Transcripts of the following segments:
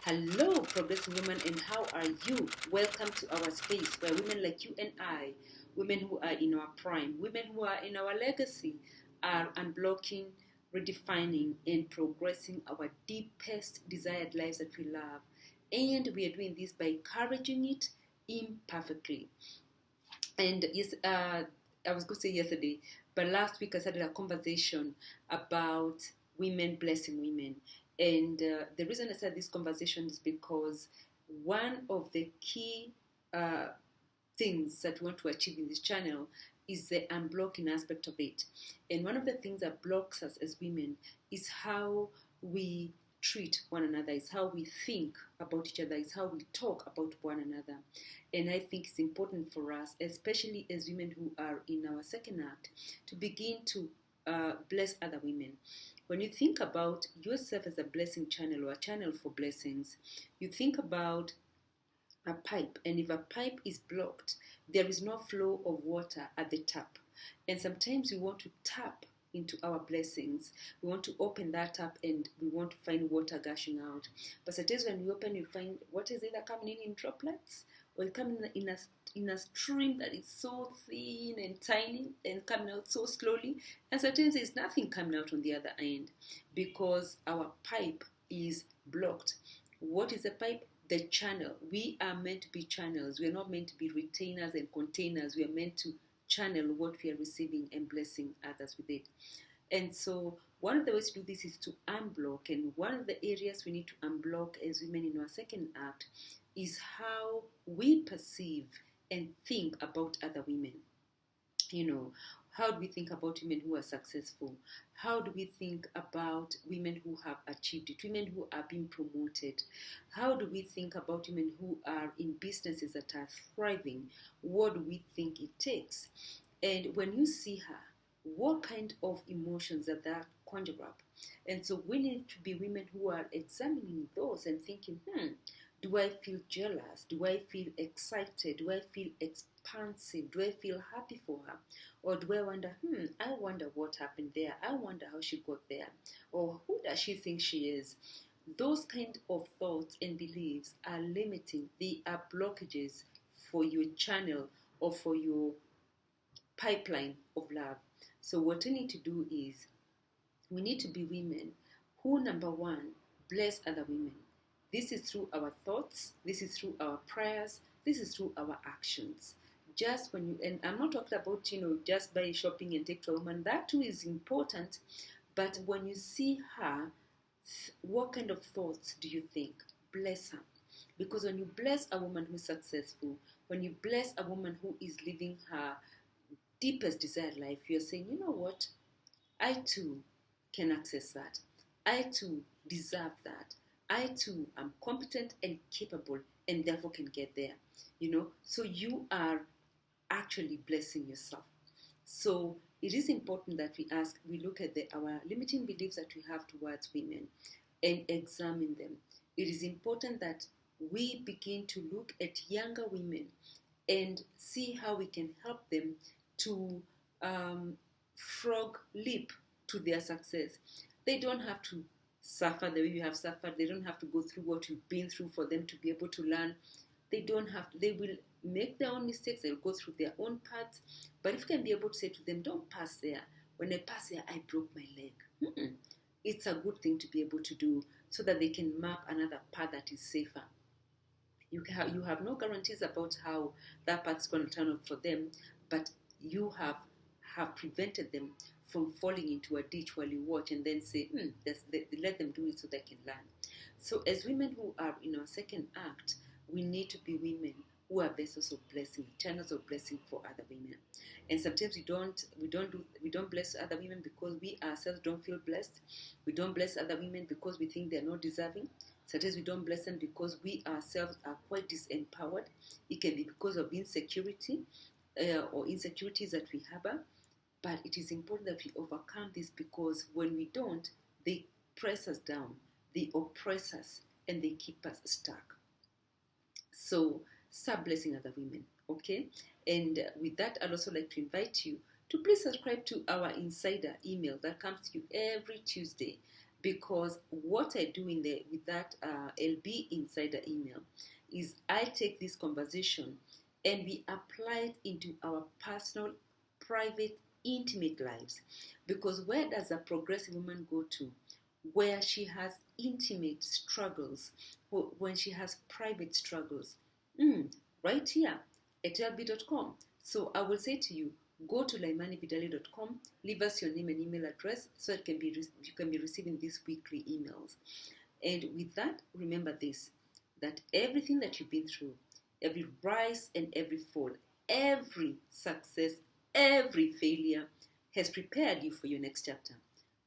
Hello, progressive women, and how are you? Welcome to our space where women like you and I, women who are in our prime, women who are in our legacy, are unblocking, redefining, and progressing our deepest desired lives that we love. And we are doing this by encouraging it imperfectly. And yes, I was going to say yesterday, but last week I started a conversation about women blessing women. And the reason I started this conversation is because one of the key uh, things that we want to achieve in this channel is the unblocking aspect of it. And one of the things that blocks us as women is how we treat one another, is how we think about each other, is how we talk about one another. And I think it's important for us, especially as women who are in our second act, to begin to bless other women. When you think about yourself as a blessing channel or a channel for blessings, you think about a pipe, and if a pipe is blocked, there is no flow of water at the tap. And sometimes we want to tap into our blessings. We want to open that up and we want to find water gushing out. But sometimes when we open, you find water is either coming in droplets or coming in a stream that is so thin and tiny and coming out so slowly. And sometimes there's nothing coming out on the other end because our pipe is blocked. What is a pipe? The channel. We are meant to be channels. We are not meant to be retainers and containers. We are meant to channel what we are receiving and blessing others with it. And so one of the ways to do this is to unblock. And one of the areas we need to unblock as women in our second act is how we perceive and think about other women. How do we think about women who are successful? How do we think about women who have achieved it, women who are being promoted? How do we think about women who are in businesses that are thriving? What do we think it takes? And when you see her, what kind of emotions are that conjure up? And so we need to be women who are examining those and thinking, do I feel jealous? Do I feel excited? Do I feel expansive? Do I feel happy for her? Or do I wonder, I wonder what happened there. I wonder how she got there. Or who does she think she is? Those kind of thoughts and beliefs are limiting. They are blockages for your channel or for your pipeline of love. So what we need to do is we need to be women who, number one, bless other women. This is through our thoughts, this is through our prayers, this is through our actions. Just when you, and I'm not talking about, just buy shopping and take to a woman. That too is important. But when you see her, what kind of thoughts do you think? Bless her. Because when you bless a woman who is successful, when you bless a woman who is living her deepest desired life, you're saying, you know what? I too can access that. I too deserve that. I too am competent and capable and therefore can get there. So you are actually blessing yourself. So it is important that we look at our limiting beliefs that we have towards women and examine them. It is important that we begin to look at younger women and see how we can help them to frog leap to their success. They don't have to suffer the way you have suffered. They don't have to go through what you've been through for them to be able to learn. They don't have to. They will make their own mistakes. They'll go through their own paths. But if you can be able to say to them, don't pass there. When I pass there, I broke my leg. It's a good thing to be able to do so that they can map another path that is safer. You have no guarantees about how that path is going to turn out for them, but you have prevented them from falling into a ditch while you watch and then say, let them do it so they can learn. So as women who are in our second act, we need to be women who are vessels of blessing, channels of blessing for other women. And sometimes we don't bless other women because we ourselves don't feel blessed. We don't bless other women because we think they're not deserving. Sometimes we don't bless them because we ourselves are quite disempowered. It can be because of insecurity or insecurities that we harbor. But it is important that we overcome this because when we don't, they press us down, they oppress us, and they keep us stuck. So start blessing other women, okay? And with that, I'd also like to invite you to please subscribe to our insider email that comes to you every Tuesday. Because what I do with that LB Insider email is I take this conversation and we apply it into our personal, private, intimate lives. Because where does a progressive woman go to? Where she has intimate struggles, when she has private struggles. Right here at lb.com. So I will say to you, go to laimanividali.com, leave us your name and email address so you can be receiving these weekly emails. And with that, remember this, that everything that you've been through, every rise and every fall, every success, every failure has prepared you for your next chapter.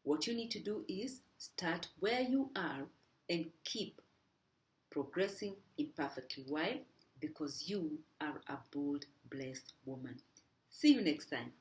What you need to do is start where you are and keep progressing imperfectly. Why? Because you are a bold, blessed woman. See you next time.